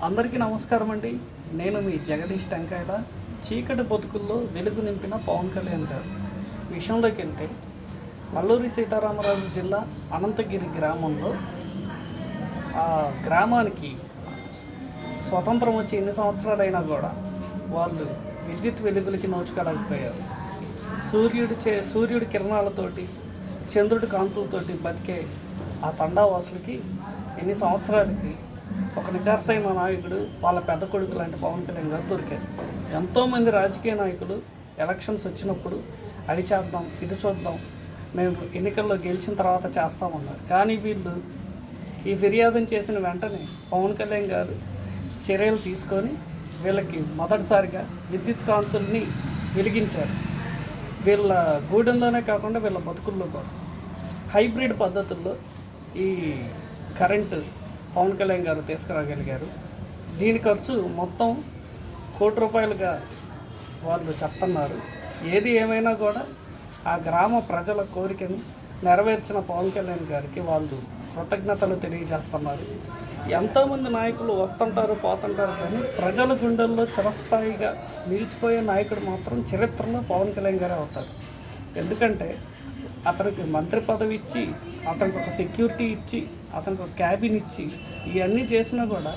అందరికీ నమస్కారం అండి. నేను మీ జగదీష్ టెంకాయల. చీకటి బతుకుల్లో వెలుగు నింపిన పవన్ కళ్యాణ్ గారు విషయంలోకి వెళ్తే, అల్లూరి సీతారామరాజు జిల్లా అనంతగిరి గ్రామంలో ఆ గ్రామానికి స్వతంత్రం వచ్చి ఎన్ని సంవత్సరాలైనా కూడా వాళ్ళు విద్యుత్ వెలుగులకి నోచుకోలేకపోయారు. సూర్యుడి కిరణాలతోటి, చంద్రుడి కాంతులతోటి బతికే ఆ తండావాసులకి ఎన్ని సంవత్సరాలకి ఒక నికార్సైన నాయకుడు, వాళ్ళ పెద్ద కొడుకు లాంటి పవన్ కళ్యాణ్ గారు దొరికారు. ఎంతోమంది రాజకీయ నాయకులు ఎలక్షన్స్ వచ్చినప్పుడు అది చేద్దాం, ఇది చూద్దాం, మేము ఎన్నికల్లో గెలిచిన తర్వాత చేస్తామన్నారు. కానీ వీళ్ళు ఈ ఫిర్యాదును చేసిన వెంటనే పవన్ కళ్యాణ్ గారు చర్యలు తీసుకొని వీళ్ళకి మొదటిసారిగా విద్యుత్ కాంతుల్ని వెలిగించారు. వీళ్ళ గూడెంలోనే కాకుండా వీళ్ళ బతుకుల్లో కూడా హైబ్రిడ్ పద్ధతుల్లో ఈ కరెంటు పవన్ కళ్యాణ్ గారు తీసుకురాగలిగారు. దీని ఖర్చు మొత్తం ₹1,00,00,000 వాళ్ళు చెప్తున్నారు. ఏది ఏమైనా కూడా ఆ గ్రామ ప్రజల కోరికను నెరవేర్చిన పవన్ కళ్యాణ్ గారికి వాళ్ళు కృతజ్ఞతలు తెలియజేస్తున్నారు. ఎంతోమంది నాయకులు వస్తుంటారు, పోతుంటారు, కానీ ప్రజల గుండెల్లో చిరస్థాయిగా నిలిచిపోయే నాయకుడు మాత్రం చరిత్రలో పవన్ కళ్యాణ్ గారే అవుతారు. ఎందుకంటే అతనికి మంత్రి పదవి ఇచ్చి, అతనికి ఒక సెక్యూరిటీ ఇచ్చి, అతనికి ఒక క్యాబిన్ ఇచ్చి, ఇవన్నీ చేసినా కూడా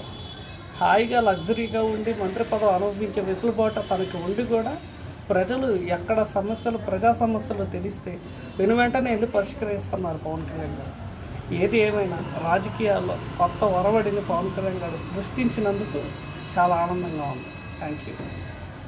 హాయిగా లగ్జరీగా ఉండి మంత్రి పదవి అనుభవించే వెసులుబాటు తనకి ఉండి కూడా ప్రజలు ఎక్కడ సమస్యలు, ప్రజా సమస్యలు తెలిస్తే వెంటనే వెళ్ళి పరిష్కరిస్తున్నారు పవన్ కళ్యాణ్ గారు. ఏది ఏమైనా రాజకీయాల్లో కొత్త ఒరవడిని పవన్ కళ్యాణ్ గారు సృష్టించినందుకు చాలా ఆనందంగా ఉంది. Thank you.